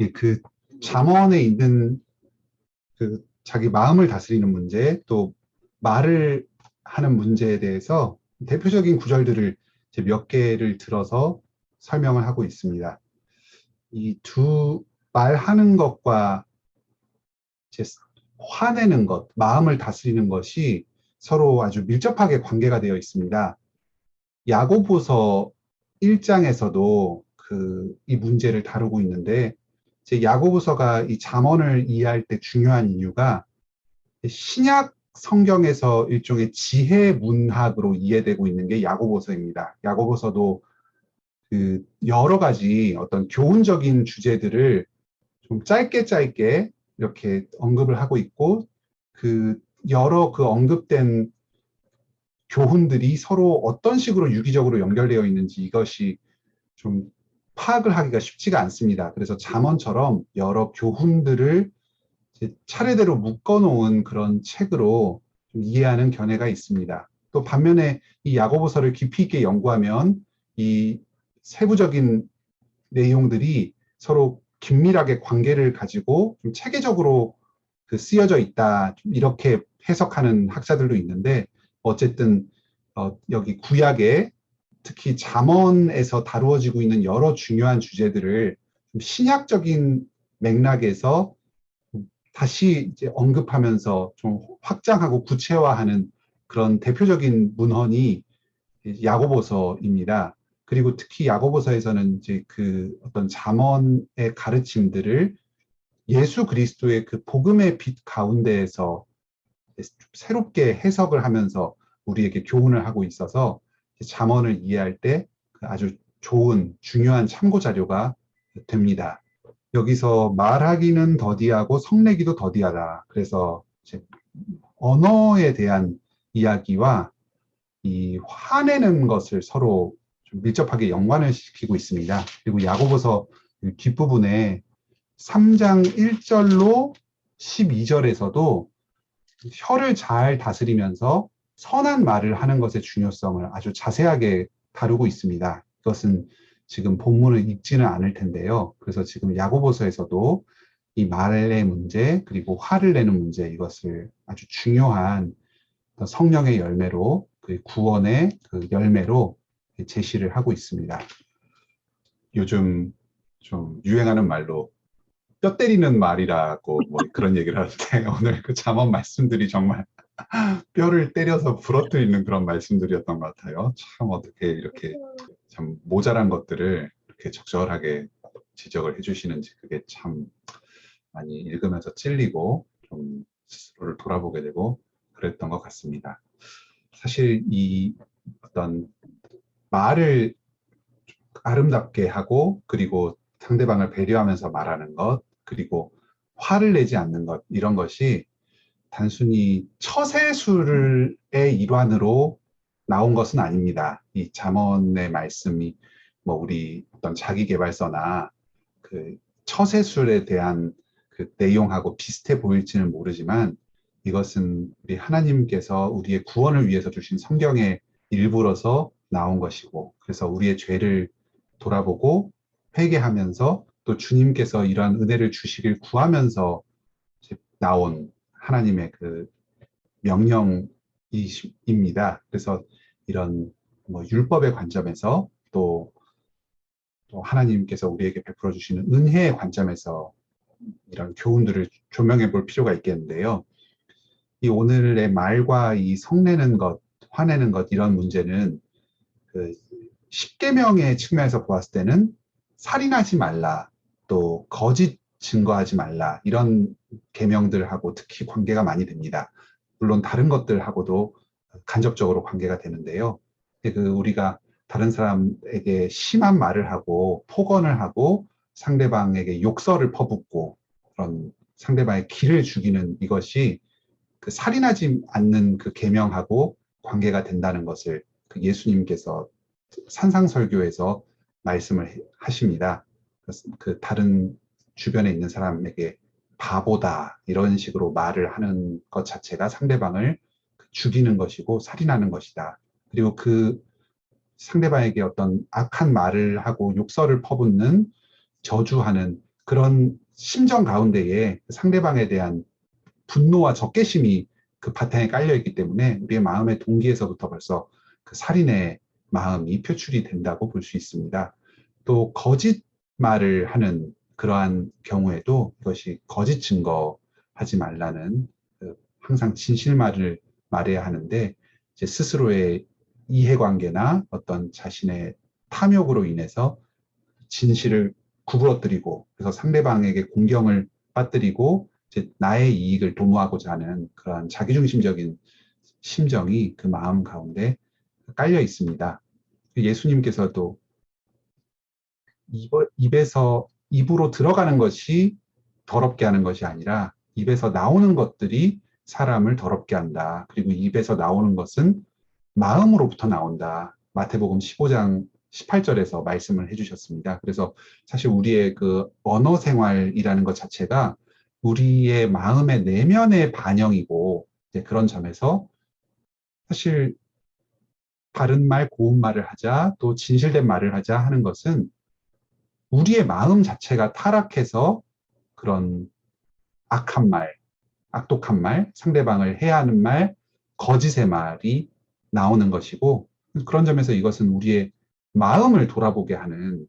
그 잠언에 있는 그 자기 마음을 다스리는 문제, 또 말을 하는 문제에 대해서 대표적인 구절들을 이제 몇 개를 들어서 설명을 하고 있습니다. 이 두 말하는 것과 이제 화내는 것, 마음을 다스리는 것이 서로 아주 밀접하게 관계가 되어 있습니다. 야고보서 1장에서도 이 문제를 다루고 있는데, 제 야고보서가 이 잠언을 이해할 때 중요한 이유가 신약 성경에서 일종의 지혜 문학으로 이해되고 있는 게 야고보서입니다. 야고보서도 여러 가지 어떤 교훈적인 주제들을 좀 짧게 짧게 이렇게 언급을 하고 있고, 여러 언급된 교훈들이 서로 어떤 식으로 유기적으로 연결되어 있는지 이것이 좀 파악을 하기가 쉽지가 않습니다. 그래서 잠언처럼 여러 교훈들을 이제 차례대로 묶어놓은 그런 책으로 좀 이해하는 견해가 있습니다. 또 반면에 이 야고보서를 깊이 있게 연구하면 이 세부적인 내용들이 서로 긴밀하게 관계를 가지고 좀 체계적으로 쓰여져 있다, 이렇게 해석하는 학자들도 있는데, 어쨌든 여기 구약에 특히 잠언에서 다루어지고 있는 여러 중요한 주제들을 좀 신약적인 맥락에서 다시 이제 언급하면서 좀 확장하고 구체화하는 그런 대표적인 문헌이 야고보서입니다. 그리고 특히 야고보서에서는 이제 어떤 잠언의 가르침들을 예수 그리스도의 그 복음의 빛 가운데에서 새롭게 해석을 하면서 우리에게 교훈을 하고 있어서 잠언을 이해할 때 아주 좋은 중요한 참고 자료가 됩니다. 여기서 말하기는 더디하고 성내기도 더디하다. 그래서 이제 언어에 대한 이야기와 이 화내는 것을 서로 좀 밀접하게 연관을 시키고 있습니다. 그리고 야고보서 뒷부분에 3장 1절로 12절에서도 혀를 잘 다스리면서 선한 말을 하는 것의 중요성을 아주 자세하게 다루고 있습니다. 이것은 지금 본문을 읽지는 않을 텐데요. 그래서 지금 야고보서에서도 이 말의 문제, 그리고 화를 내는 문제, 이것을 아주 중요한 성령의 열매로, 구원의 열매로 제시를 하고 있습니다. 요즘 좀 유행하는 말로 뼈 때리는 말이라고 뭐 그런 얘기를 하는데, 오늘 그 잠언 말씀들이 정말 뼈를 때려서 부러뜨리는 그런 말씀들이었던 것 같아요. 참 어떻게 이렇게 참 모자란 것들을 이렇게 적절하게 지적을 해주시는지, 그게 참 많이 읽으면서 찔리고 좀 스스로를 돌아보게 되고 그랬던 것 같습니다. 사실 이 어떤 말을 아름답게 하고, 그리고 상대방을 배려하면서 말하는 것, 그리고 화를 내지 않는 것, 이런 것이 단순히 처세술의 일환으로 나온 것은 아닙니다. 이 잠언의 말씀이 뭐 우리 어떤 자기계발서나 그 처세술에 대한 내용하고 비슷해 보일지는 모르지만, 이것은 우리 하나님께서 우리의 구원을 위해서 주신 성경의 일부로서 나온 것이고, 그래서 우리의 죄를 돌아보고 회개하면서 또 주님께서 이러한 은혜를 주시길 구하면서 나온 하나님의 명령입니다. 그래서 이런 뭐 율법의 관점에서 또 하나님께서 우리에게 베풀어 주시는 은혜의 관점에서 이런 교훈들을 조명해 볼 필요가 있겠는데요. 이 오늘의 말과 이 성내는 것, 화내는 것, 이런 문제는 십계명의 측면에서 보았을 때는 살인하지 말라, 또 거짓 증거하지 말라, 이런 계명들하고 특히 관계가 많이 됩니다. 물론 다른 것들하고도 간접적으로 관계가 되는데요. 우리가 다른 사람에게 심한 말을 하고 폭언을 하고 상대방에게 욕설을 퍼붓고 그런 상대방의 기를 죽이는 이것이 살인하지 않는 계명하고 관계가 된다는 것을 예수님께서 산상설교에서 말씀을 하십니다. 다른 주변에 있는 사람에게 바보다, 이런 식으로 말을 하는 것 자체가 상대방을 죽이는 것이고 살인하는 것이다. 그리고 상대방에게 어떤 악한 말을 하고 욕설을 퍼붓는, 저주하는 그런 심정 가운데에 상대방에 대한 분노와 적개심이 그 바탕에 깔려 있기 때문에 우리의 마음의 동기에서부터 벌써 그 살인의 마음이 표출이 된다고 볼 수 있습니다. 또 거짓말을 하는 그러한 경우에도 이것이 거짓 증거하지 말라는 항상 진실말을 말해야 하는데 이제 스스로의 이해관계나 어떤 자신의 탐욕으로 인해서 진실을 구부러뜨리고 그래서 상대방에게 공경을 빠뜨리고 이제 나의 이익을 도모하고자 하는 그러한 자기중심적인 심정이 그 마음 가운데 깔려 있습니다. 예수님께서도 입에서 입으로 들어가는 것이 더럽게 하는 것이 아니라 입에서 나오는 것들이 사람을 더럽게 한다. 그리고 입에서 나오는 것은 마음으로부터 나온다. 마태복음 15장 18절에서 말씀을 해주셨습니다. 그래서 사실 우리의 그 언어 생활이라는 것 자체가 우리의 마음의 내면의 반영이고 그런 점에서 사실 바른 말, 고운 말을 하자, 또 진실된 말을 하자 하는 것은 우리의 마음 자체가 타락해서 그런 악한 말, 악독한 말, 상대방을 해하는 말, 거짓의 말이 나오는 것이고 그런 점에서 이것은 우리의 마음을 돌아보게 하는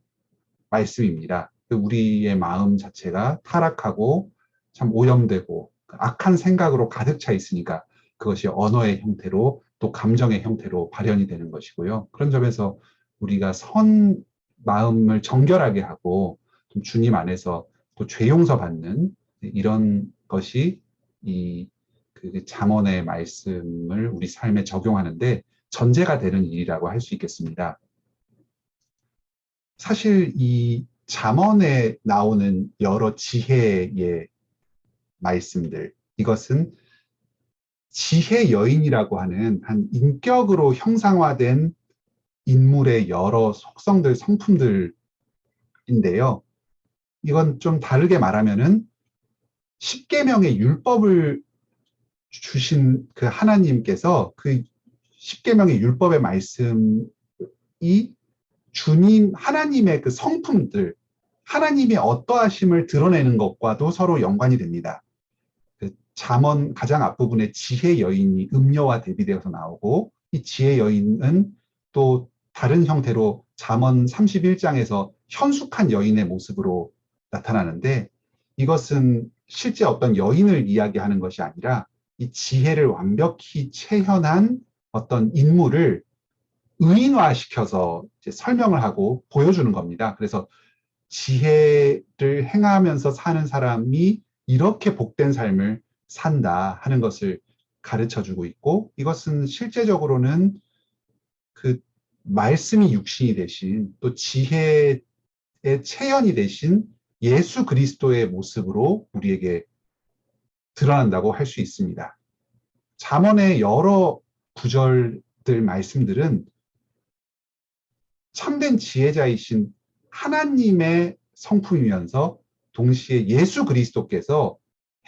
말씀입니다. 우리의 마음 자체가 타락하고 참 오염되고 악한 생각으로 가득 차 있으니까 그것이 언어의 형태로 또 감정의 형태로 발현이 되는 것이고요. 그런 점에서 우리가 선 마음을 정결하게 하고 좀 주님 안에서 또 죄 용서 받는 이런 것이 이 그 잠언의 말씀을 우리 삶에 적용하는데 전제가 되는 일이라고 할 수 있겠습니다. 사실 이 잠언에 나오는 여러 지혜의 말씀들, 이것은 지혜 여인이라고 하는 한 인격으로 형상화된 인물의 여러 속성들, 성품들인데요. 이건 좀 다르게 말하면은 십계명의 율법을 주신 그 하나님께서 그 십계명의 율법의 말씀이 주님 하나님의 그 성품들, 하나님의 어떠하심을 드러내는 것과도 서로 연관이 됩니다. 그 잠언 가장 앞부분에 지혜 여인이 음녀와 대비되어서 나오고 이 지혜 여인은 또 다른 형태로 잠언 31장에서 현숙한 여인의 모습으로 나타나는데 이것은 실제 어떤 여인을 이야기하는 것이 아니라 이 지혜를 완벽히 체현한 어떤 인물을 의인화시켜서 이제 설명을 하고 보여주는 겁니다. 그래서 지혜를 행하면서 사는 사람이 이렇게 복된 삶을 산다 하는 것을 가르쳐 주고 있고 이것은 실제적으로는 그 말씀이 육신이 되신 또 지혜의 체현이 되신 예수 그리스도의 모습으로 우리에게 드러난다고 할 수 있습니다. 잠언의 여러 구절들 말씀들은 참된 지혜자이신 하나님의 성품이면서 동시에 예수 그리스도께서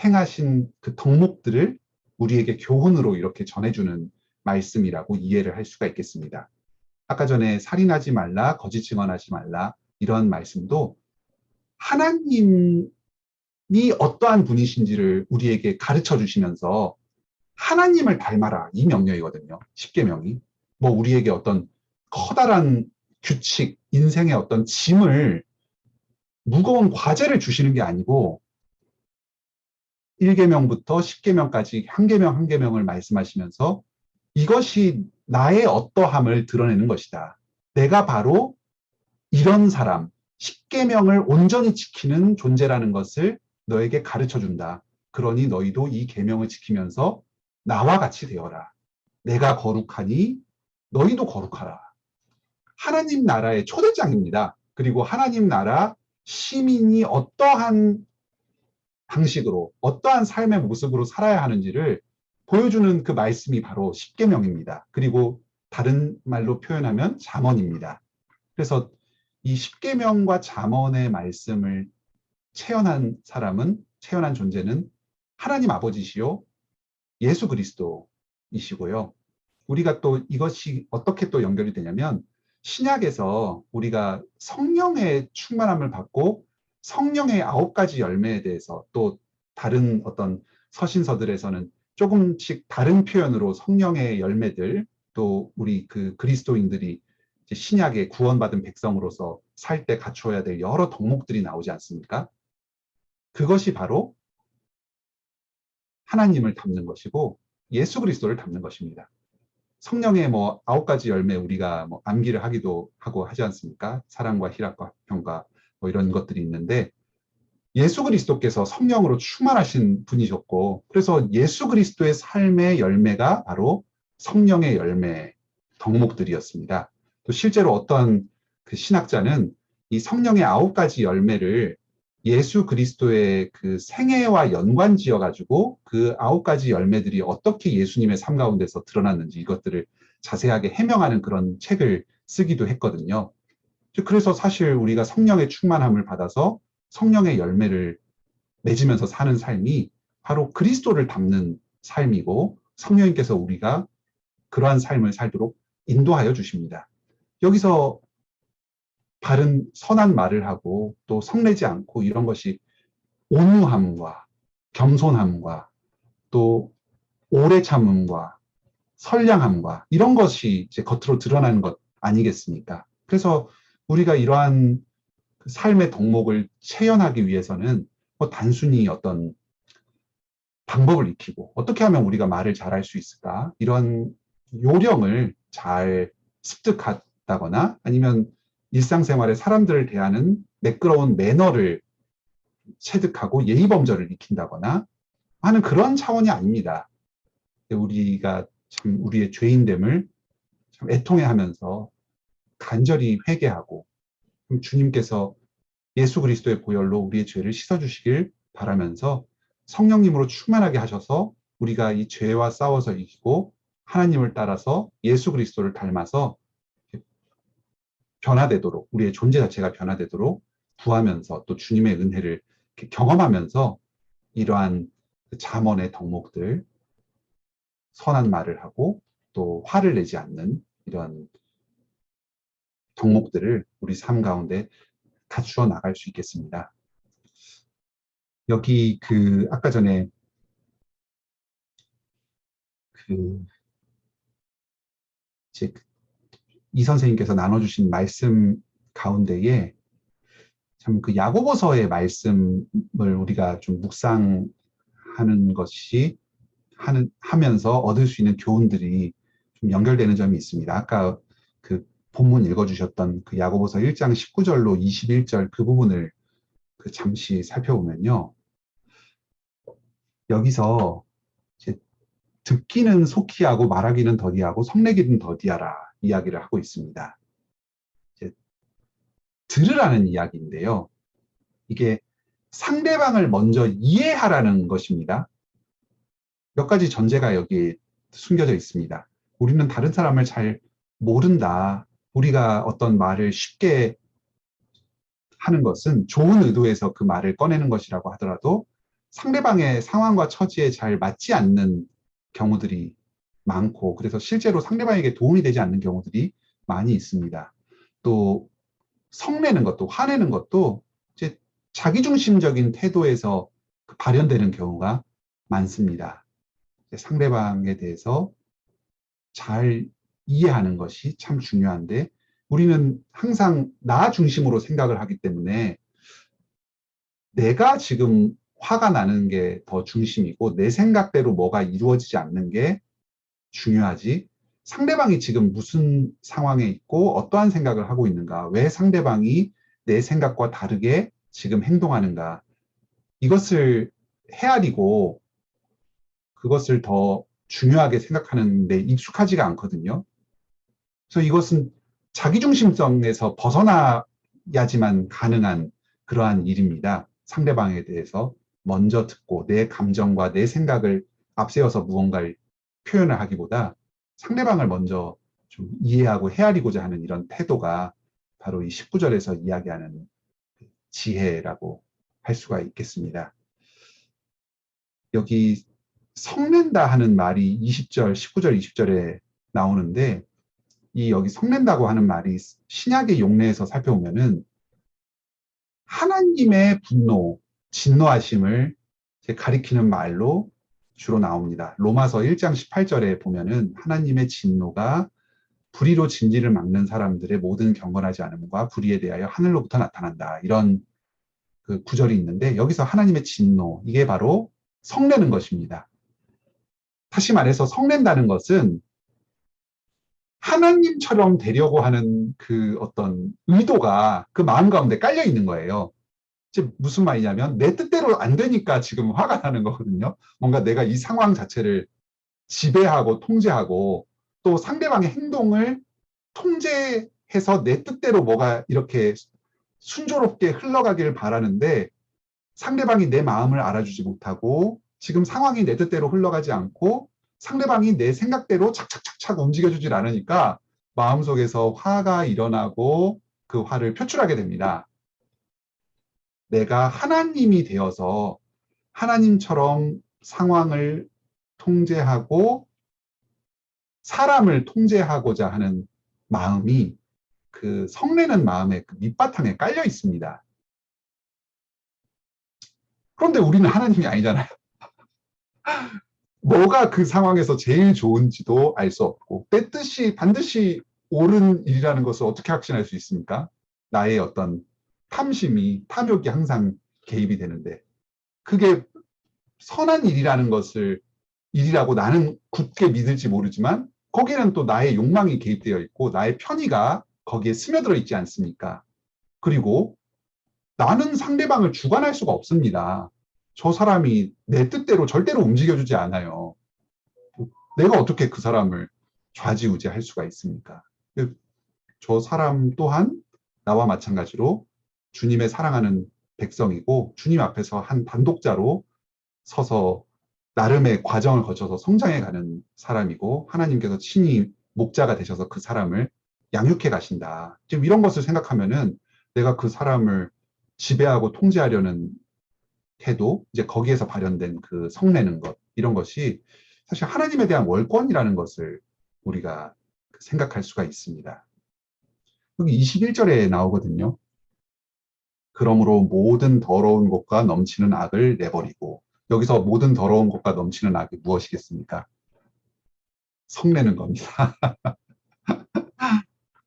행하신 그 덕목들을 우리에게 교훈으로 이렇게 전해주는 말씀이라고 이해를 할 수가 있겠습니다. 아까 전에 살인하지 말라, 거짓 증언하지 말라 이런 말씀도 하나님이 어떠한 분이신지를 우리에게 가르쳐 주시면서 하나님을 닮아라 이 명령이거든요. 십계명이. 뭐 우리에게 어떤 커다란 규칙, 인생의 어떤 짐을 무거운 과제를 주시는 게 아니고 1계명부터 10계명까지 한 계명 한 계명을 말씀하시면서 이것이 나의 어떠함을 드러내는 것이다. 내가 바로 이런 사람, 10계명을 온전히 지키는 존재라는 것을 너에게 가르쳐 준다. 그러니 너희도 이 계명을 지키면서 나와 같이 되어라. 내가 거룩하니 너희도 거룩하라. 하나님 나라의 초대장입니다. 그리고 하나님 나라 시민이 어떠한 방식으로 어떠한 삶의 모습으로 살아야 하는지를 보여주는 그 말씀이 바로 십계명입니다. 그리고 다른 말로 표현하면 잠언입니다. 그래서 이 십계명과 잠언의 말씀을 체현한 사람은 체현한 존재는 하나님 아버지시요 예수 그리스도이시고요. 우리가 또 이것이 어떻게 또 연결이 되냐면 신약에서 우리가 성령의 충만함을 받고 성령의 9가지 열매에 대해서 또 다른 어떤 서신서들에서는 조금씩 다른 표현으로 성령의 열매들, 또 우리 그 그리스도인들이 이제 신약의 구원받은 백성으로서 살 때 갖추어야 될 여러 덕목들이 나오지 않습니까? 그것이 바로 하나님을 담는 것이고 예수 그리스도를 담는 것입니다. 성령의 뭐 9가지 열매 우리가 뭐 암기를 하기도 하고 하지 않습니까? 사랑과 희락과 평과 뭐 이런 것들이 있는데 예수 그리스도께서 성령으로 충만하신 분이셨고 그래서 예수 그리스도의 삶의 열매가 바로 성령의 열매 덕목들이었습니다. 또 실제로 어떤 그 신학자는 이 성령의 9가지 열매를 예수 그리스도의 그 생애와 연관지어 가지고 그 9가지 열매들이 어떻게 예수님의 삶 가운데서 드러났는지 이것들을 자세하게 해명하는 그런 책을 쓰기도 했거든요. 그래서 사실 우리가 성령의 충만함을 받아서 성령의 열매를 맺으면서 사는 삶이 바로 그리스도를 담는 삶이고 성령님께서 우리가 그러한 삶을 살도록 인도하여 주십니다. 여기서 바른 선한 말을 하고 또 성내지 않고 이런 것이 온유함과 겸손함과 또 오래 참음과 선량함과 이런 것이 이제 겉으로 드러나는 것 아니겠습니까? 그래서 우리가 이러한 삶의 덕목을 체현하기 위해서는 뭐 단순히 어떤 방법을 익히고 어떻게 하면 우리가 말을 잘할 수 있을까? 이런 요령을 잘 습득하다거나 아니면 일상생활에 사람들을 대하는 매끄러운 매너를 체득하고 예의 범절을 익힌다거나 하는 그런 차원이 아닙니다. 우리가 참 우리의 죄인됨을 참 애통해하면서 간절히 회개하고 주님께서 예수 그리스도의 보혈로 우리의 죄를 씻어주시길 바라면서 성령님으로 충만하게 하셔서 우리가 이 죄와 싸워서 이기고 하나님을 따라서 예수 그리스도를 닮아서 변화되도록 우리의 존재 자체가 변화되도록 구하면서 또 주님의 은혜를 경험하면서 이러한 잠언의 덕목들 선한 말을 하고 또 화를 내지 않는 이런 덕목들을 우리 삶 가운데 갖추어 나갈 수 있겠습니다. 여기 그 아까 전에 그 이제 이 선생님께서 나눠주신 말씀 가운데에 참 그 야고보서의 말씀을 우리가 좀 묵상하는 것이 하면서 얻을 수 있는 교훈들이 좀 연결되는 점이 있습니다. 아까 그 본문 읽어주셨던 그 야고보서 1장 19절로 21절 그 부분을 그 잠시 살펴보면요. 여기서 이제 듣기는 속히 하고 말하기는 더디하고 성내기는 더디하라 이야기를 하고 있습니다. 이제 들으라는 이야기인데요. 이게 상대방을 먼저 이해하라는 것입니다. 몇 가지 전제가 여기 숨겨져 있습니다. 우리는 다른 사람을 잘 모른다. 우리가 어떤 말을 쉽게 하는 것은 좋은 의도에서 그 말을 꺼내는 것이라고 하더라도 상대방의 상황과 처지에 잘 맞지 않는 경우들이 많고 그래서 실제로 상대방에게 도움이 되지 않는 경우들이 많이 있습니다. 또 성내는 것도 화내는 것도 이제 자기중심적인 태도에서 발현되는 경우가 많습니다. 상대방에 대해서 잘 이해하는 것이 참 중요한데 우리는 항상 나 중심으로 생각을 하기 때문에 내가 지금 화가 나는 게 더 중심이고 내 생각대로 뭐가 이루어지지 않는 게 중요하지 상대방이 지금 무슨 상황에 있고 어떠한 생각을 하고 있는가 왜 상대방이 내 생각과 다르게 지금 행동하는가 이것을 헤아리고 그것을 더 중요하게 생각하는데 익숙하지가 않거든요. 그래서 이것은 자기중심성에서 벗어나야지만 가능한 그러한 일입니다. 상대방에 대해서 먼저 듣고 내 감정과 내 생각을 앞세워서 무언가를 표현을 하기보다 상대방을 먼저 좀 이해하고 헤아리고자 하는 이런 태도가 바로 이 19절에서 이야기하는 지혜라고 할 수가 있겠습니다. 여기 성낸다 하는 말이 20절, 19절, 20절에 나오는데 이 여기 성낸다고 하는 말이 신약의 용례에서 살펴보면은 하나님의 분노, 진노하심을 가리키는 말로 주로 나옵니다. 로마서 1장 18절에 보면은 하나님의 진노가 불의로 진리를 막는 사람들의 모든 경건하지 않음과 불의에 대하여 하늘로부터 나타난다. 이런 그 구절이 있는데 여기서 하나님의 진노, 이게 바로 성내는 것입니다. 다시 말해서 성낸다는 것은 하나님처럼 되려고 하는 그 어떤 의도가 그 마음 가운데 깔려 있는 거예요. 즉 무슨 말이냐면 내 뜻대로 안 되니까 지금 화가 나는 거거든요. 뭔가 내가 이 상황 자체를 지배하고 통제하고 또 상대방의 행동을 통제해서 내 뜻대로 뭐가 이렇게 순조롭게 흘러가길 바라는데 상대방이 내 마음을 알아주지 못하고 지금 상황이 내 뜻대로 흘러가지 않고 상대방이 내 생각대로 착착착착 움직여주질 않으니까 마음속에서 화가 일어나고 그 화를 표출하게 됩니다. 내가 하나님이 되어서 하나님처럼 상황을 통제하고 사람을 통제하고자 하는 마음이 그 성내는 마음의 그 밑바탕에 깔려 있습니다. 그런데 우리는 하나님이 아니잖아요. 뭐가 그 상황에서 제일 좋은지도 알 수 없고 내 뜻이 반드시 옳은 일이라는 것을 어떻게 확신할 수 있습니까? 나의 어떤 탐심이 탐욕이 항상 개입이 되는데 그게 선한 일이라는 것을 일이라고 나는 굳게 믿을지 모르지만 거기에는 또 나의 욕망이 개입되어 있고 나의 편의가 거기에 스며들어 있지 않습니까? 그리고 나는 상대방을 주관할 수가 없습니다. 저 사람이 내 뜻대로 절대로 움직여주지 않아요. 내가 어떻게 그 사람을 좌지우지할 수가 있습니까? 저 사람 또한 나와 마찬가지로 주님의 사랑하는 백성이고 주님 앞에서 한 단독자로 서서 나름의 과정을 거쳐서 성장해가는 사람이고 하나님께서 친히 목자가 되셔서 그 사람을 양육해 가신다. 지금 이런 것을 생각하면은 내가 그 사람을 지배하고 통제하려는 태도, 이제 거기에서 발현된 그 성내는 것, 이런 것이 사실 하나님에 대한 월권이라는 것을 우리가 생각할 수가 있습니다. 여기 21절에 나오거든요. 그러므로 모든 더러운 것과 넘치는 악을 내버리고, 여기서 모든 더러운 것과 넘치는 악이 무엇이겠습니까? 성내는 겁니다.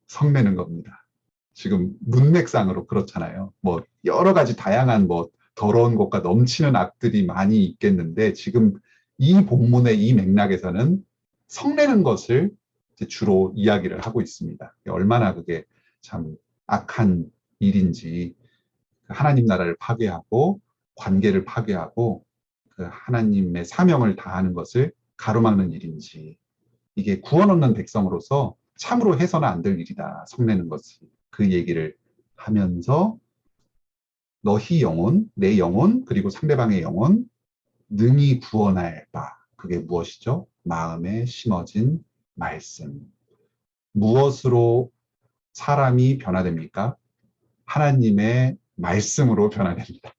성내는 겁니다. 지금 문맥상으로 그렇잖아요. 뭐 여러 가지 다양한 뭐 더러운 것과 넘치는 악들이 많이 있겠는데 지금 이 본문의 이 맥락에서는 성내는 것을 주로 이야기를 하고 있습니다. 얼마나 그게 참 악한 일인지 하나님 나라를 파괴하고 관계를 파괴하고 그 하나님의 사명을 다하는 것을 가로막는 일인지 이게 구원 얻는 백성으로서 참으로 해서는 안 될 일이다. 성내는 것이. 그 얘기를 하면서 너희 영혼, 내 영혼, 그리고 상대방의 영혼 능히 구원할 바. 그게 무엇이죠? 마음에 심어진 말씀. 무엇으로 사람이 변화됩니까? 하나님의 말씀으로 변화됩니다.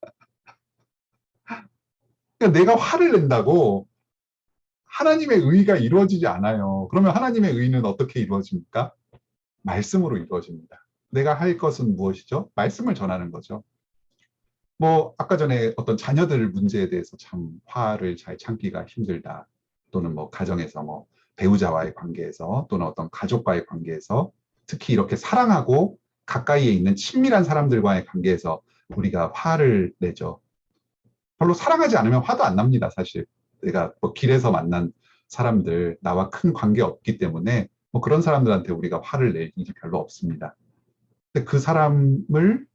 그러니까 내가 화를 낸다고 하나님의 의가 이루어지지 않아요. 그러면 하나님의 의는 어떻게 이루어집니까? 말씀으로 이루어집니다. 내가 할 것은 무엇이죠? 말씀을 전하는 거죠. 뭐 아까 전에 어떤 자녀들 문제에 대해서 참 화를 잘 참기가 힘들다. 또는 뭐 가정에서 뭐 배우자와의 관계에서 또는 어떤 가족과의 관계에서 특히 이렇게 사랑하고 가까이에 있는 친밀한 사람들과의 관계에서 우리가 화를 내죠. 별로 사랑하지 않으면 화도 안 납니다, 사실. 내가 뭐 길에서 만난 사람들, 나와 큰 관계 없기 때문에 뭐 그런 사람들한테 우리가 화를 낼 일이 별로 없습니다. 근데 그 사람을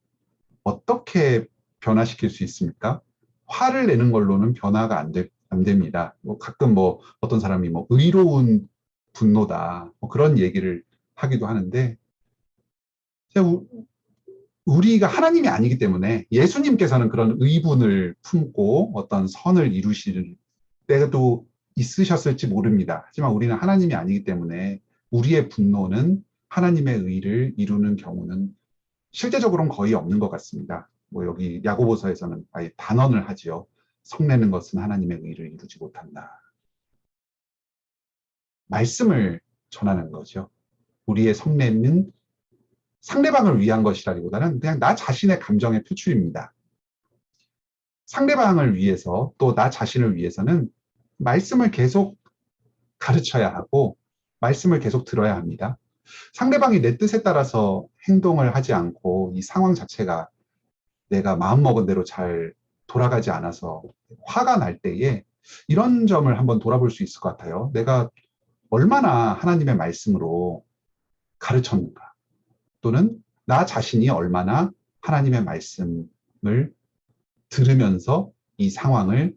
어떻게 변화시킬 수 있습니까? 화를 내는 걸로는 변화가 안 됩니다. 뭐 가끔 뭐 어떤 사람이 뭐 의로운 분노다, 뭐 그런 얘기를 하기도 하는데, 우리가 하나님이 아니기 때문에 예수님께서는 그런 의분을 품고 어떤 선을 이루실 때도 있으셨을지 모릅니다. 하지만 우리는 하나님이 아니기 때문에 우리의 분노는 하나님의 의를 이루는 경우는 실제적으로는 거의 없는 것 같습니다. 뭐 여기 야고보서에서는 아예 단언을 하지요. 성내는 것은 하나님의 의를 이루지 못한다. 말씀을 전하는 거죠. 우리의 성내는 상대방을 위한 것이라기보다는 그냥 나 자신의 감정의 표출입니다. 상대방을 위해서 또 나 자신을 위해서는 말씀을 계속 가르쳐야 하고 말씀을 계속 들어야 합니다. 상대방이 내 뜻에 따라서 행동을 하지 않고 이 상황 자체가 내가 마음먹은 대로 잘 돌아가지 않아서 화가 날 때에 이런 점을 한번 돌아볼 수 있을 것 같아요. 내가 얼마나 하나님의 말씀으로 가르쳤는가, 또는 나 자신이 얼마나 하나님의 말씀을 들으면서 이 상황을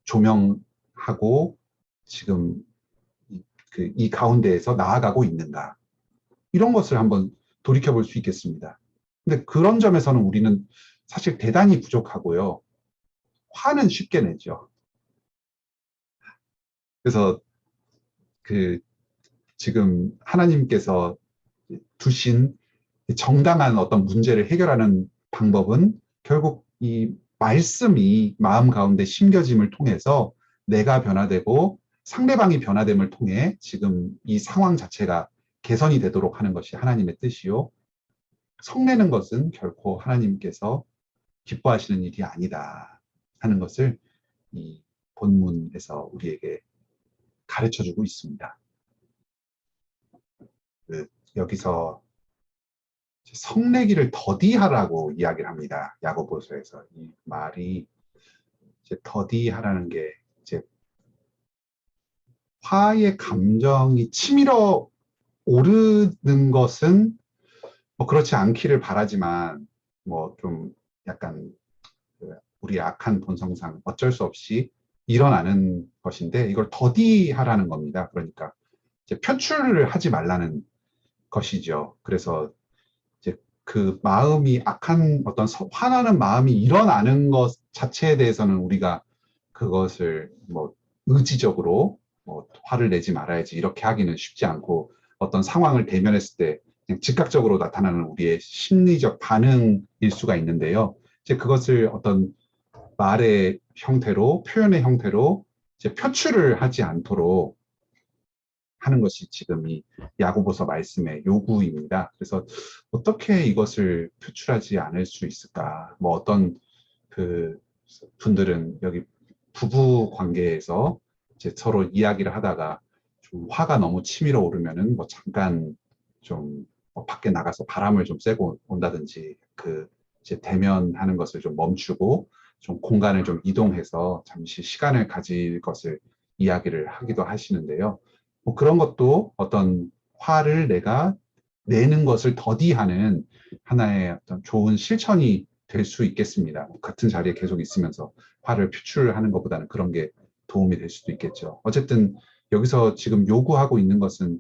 조명하고 지금 이 가운데에서 나아가고 있는가. 이런 것을 한번 돌이켜 볼 수 있겠습니다. 근데 그런 점에서는 우리는 사실 대단히 부족하고요. 화는 쉽게 내죠. 그래서 그 지금 하나님께서 두신 정당한 어떤 문제를 해결하는 방법은 결국 이 말씀이 마음 가운데 심겨짐을 통해서 내가 변화되고 상대방이 변화됨을 통해 지금 이 상황 자체가 개선이 되도록 하는 것이 하나님의 뜻이요. 성내는 것은 결코 하나님께서 기뻐하시는 일이 아니다 하는 것을 이 본문에서 우리에게 가르쳐 주고 있습니다. 여기서 성내기를 더디하라고 이야기를 합니다. 야고보서에서 이 말이 이제 더디하라는 게 이제 화의 감정이 치밀어 오르는 것은 뭐 그렇지 않기를 바라지만 뭐 좀 약간 우리 악한 본성상 어쩔 수 없이 일어나는 것인데 이걸 더디하라는 겁니다. 그러니까 이제 표출을 하지 말라는 것이죠. 그래서 이제 그 마음이 악한 어떤 화나는 마음이 일어나는 것 자체에 대해서는 우리가 그것을 뭐 의지적으로 뭐 화를 내지 말아야지 이렇게 하기는 쉽지 않고 어떤 상황을 대면했을 때 그냥 즉각적으로 나타나는 우리의 심리적 반응일 수가 있는데요. 이제 그것을 어떤 말의 형태로 표현의 형태로 이제 표출을 하지 않도록 하는 것이 지금 이 야고보서 말씀의 요구입니다. 그래서 어떻게 이것을 표출하지 않을 수 있을까? 뭐 어떤 그 분들은 여기 부부 관계에서 이제 서로 이야기를 하다가 좀 화가 너무 치밀어 오르면은 뭐 잠깐 좀뭐 밖에 나가서 바람을 좀 쐬고 온다든지 그 이제 대면하는 것을 좀 멈추고 좀 공간을 좀 이동해서 잠시 시간을 가질 것을 이야기를 하기도 하시는데요. 뭐 그런 것도 어떤 화를 내가 내는 것을 더디하는 하나의 어떤 좋은 실천이 될 수 있겠습니다. 같은 자리에 계속 있으면서 화를 표출하는 것보다는 그런 게 도움이 될 수도 있겠죠. 어쨌든 여기서 지금 요구하고 있는 것은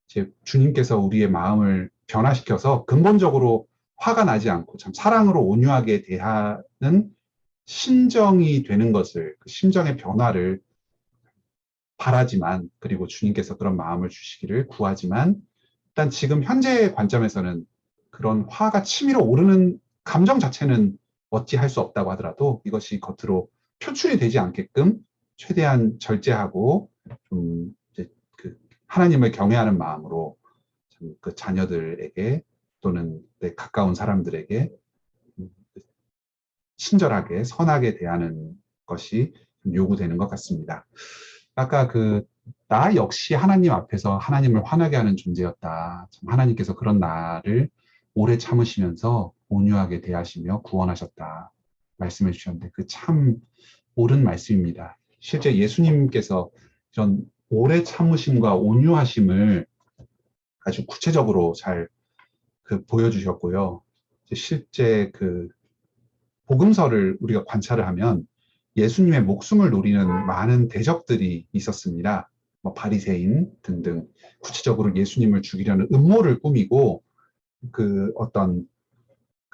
제 주님께서 우리의 마음을 변화시켜서 근본적으로 화가 나지 않고 참 사랑으로 온유하게 대하는 심정이 되는 것을, 그 심정의 변화를 바라지만, 그리고 주님께서 그런 마음을 주시기를 구하지만, 일단 지금 현재의 관점에서는 그런 화가 치밀어 오르는 감정 자체는 어찌할 수 없다고 하더라도 이것이 겉으로 표출이 되지 않게끔 최대한 절제하고 좀 이제 그 하나님을 경외하는 마음으로 그 자녀들에게 또는 내 가까운 사람들에게 친절하게 선하게 대하는 것이 요구되는 것 같습니다. 아까 나 역시 하나님 앞에서 하나님을 화나게 하는 존재였다. 하나님께서 그런 나를 오래 참으시면서 온유하게 대하시며 구원하셨다. 말씀해 주셨는데 그 참 옳은 말씀입니다. 실제 예수님께서 이런 오래 참으심과 온유하심을 아주 구체적으로 잘 보여주셨고요. 실제 복음서를 우리가 관찰을 하면 예수님의 목숨을 노리는 많은 대적들이 있었습니다. 뭐 바리새인 등등 구체적으로 예수님을 죽이려는 음모를 꾸미고 어떤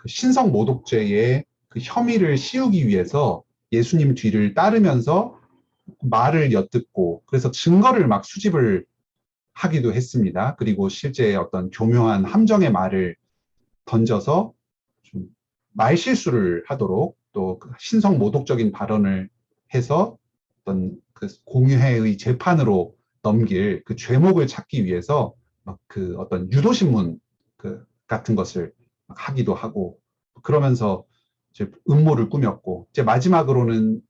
신성 모독죄의 혐의를 씌우기 위해서 예수님 뒤를 따르면서 말을 엿듣고 그래서 증거를 막 수집을 하기도 했습니다. 그리고 실제 어떤 교묘한 함정의 말을 던져서 좀 말실수를 하도록 또 신성 모독적인 발언을 해서 어떤 공회의 재판으로 넘길 그 죄목을 찾기 위해서 막 어떤 유도신문 같은 것을 하기도 하고 그러면서 이제 음모를 꾸몄고 이제 마지막으로는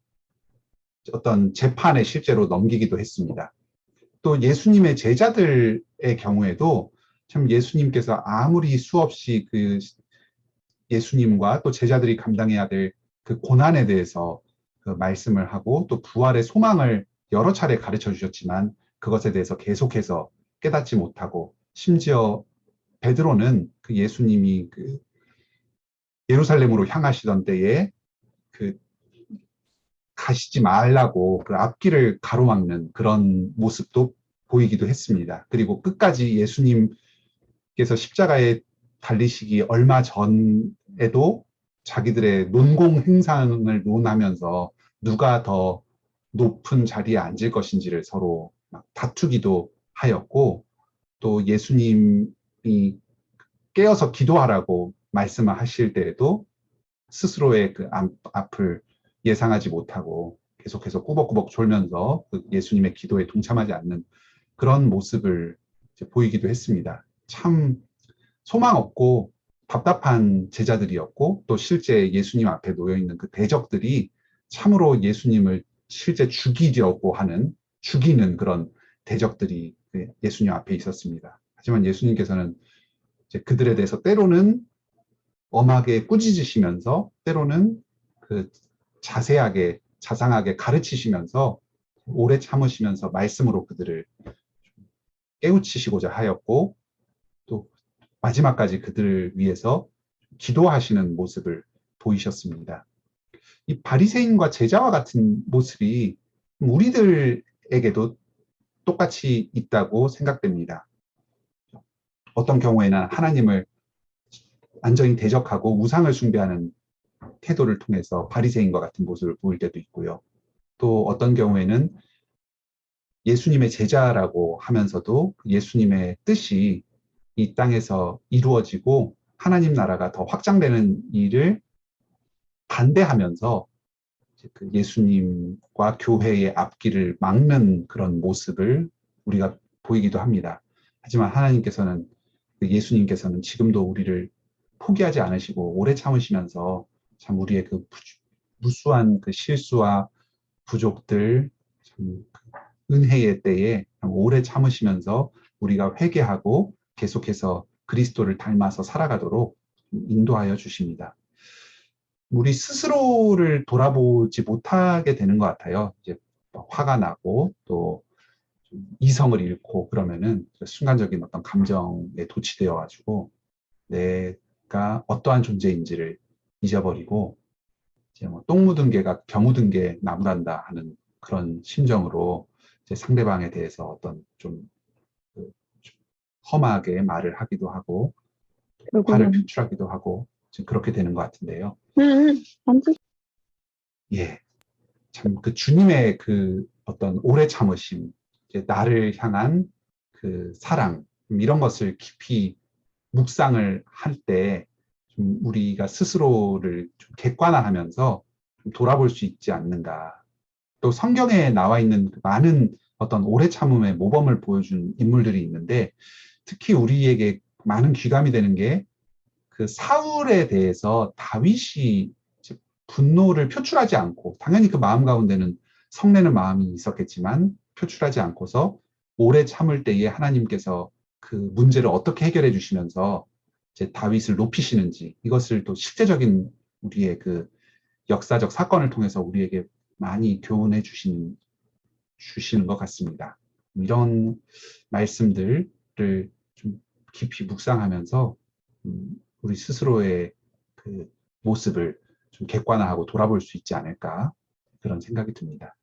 어떤 재판에 실제로 넘기기도 했습니다. 또 예수님의 제자들의 경우에도 참 예수님께서 아무리 수없이 그 예수님과 또 제자들이 감당해야 될 그 고난에 대해서 그 말씀을 하고 또 부활의 소망을 여러 차례 가르쳐 주셨지만 그것에 대해서 계속해서 깨닫지 못하고 심지어 베드로는 그 예수님이 그 예루살렘으로 향하시던 때에 그 가시지 말라고 그 앞길을 가로막는 그런 모습도 보이기도 했습니다. 그리고 끝까지 예수님께서 십자가에 달리시기 얼마 전에도 자기들의 논공 행상을 논하면서 누가 더 높은 자리에 앉을 것인지를 서로 막 다투기도 하였고 또 예수님이 깨어서 기도하라고 말씀을 하실 때에도 스스로의 그 앞을 예상하지 못하고 계속해서 꾸벅꾸벅 졸면서 그 예수님의 기도에 동참하지 않는 그런 모습을 보이기도 했습니다. 참 소망 없고 답답한 제자들이었고 또 실제 예수님 앞에 놓여 있는 그 대적들이 참으로 예수님을 실제 죽이려고 하는 죽이는 그런 대적들이 예수님 앞에 있었습니다. 하지만 예수님께서는 이제 그들에 대해서 때로는 엄하게 꾸짖으시면서 때로는 그 자세하게 자상하게 가르치시면서 오래 참으시면서 말씀으로 그들을 깨우치시고자 하였고 또 마지막까지 그들을 위해서 기도하시는 모습을 보이셨습니다. 이 바리새인과 제자와 같은 모습이 우리들에게도 똑같이 있다고 생각됩니다. 어떤 경우에는 하나님을 완전히 대적하고 우상을 숭배하는 태도를 통해서 바리새인과 같은 모습을 보일 때도 있고요. 또 어떤 경우에는 예수님의 제자라고 하면서도 예수님의 뜻이 이 땅에서 이루어지고 하나님 나라가 더 확장되는 일을 반대하면서 그 예수님과 교회의 앞길을 막는 그런 모습을 우리가 보이기도 합니다. 하지만 하나님께서는 예수님께서는 지금도 우리를 포기하지 않으시고 오래 참으시면서 참 우리의 그 무수한 그 실수와 부족들 참 은혜의 때에 오래 참으시면서 우리가 회개하고 계속해서 그리스도를 닮아서 살아가도록 인도하여 주십니다. 우리 스스로를 돌아보지 못하게 되는 것 같아요. 이제 화가 나고 또 이성을 잃고 그러면은 순간적인 어떤 감정에 도취되어 가지고 내가 어떠한 존재인지를 잊어버리고 이제 뭐 똥 묻은 개가 겨 묻은 게 나무란다 하는 그런 심정으로 이제 상대방에 대해서 어떤 좀 험하게 말을 하기도 하고 화를 그러구나. 표출하기도 하고 지금 그렇게 되는 것 같은데요. 완전 예, 참 그 주님의 그 어떤 오래 참으심, 이제 나를 향한 그 사랑 이런 것을 깊이 묵상을 할 때 좀 우리가 스스로를 좀 객관화하면서 좀 돌아볼 수 있지 않는가. 또 성경에 나와 있는 많은 어떤 오래 참음의 모범을 보여준 인물들이 있는데 특히 우리에게 많은 귀감이 되는 게 그 사울에 대해서 다윗이 분노를 표출하지 않고 당연히 그 마음 가운데는 성내는 마음이 있었겠지만 표출하지 않고서 오래 참을 때에 하나님께서 그 문제를 어떻게 해결해 주시면서 이제 다윗을 높이시는지 이것을 또 실제적인 우리의 그 역사적 사건을 통해서 우리에게 많이 교훈해 주시는 것 같습니다. 이런 말씀들을 좀 깊이 묵상하면서 우리 스스로의 그 모습을 좀 객관화하고 돌아볼 수 있지 않을까 그런 생각이 듭니다.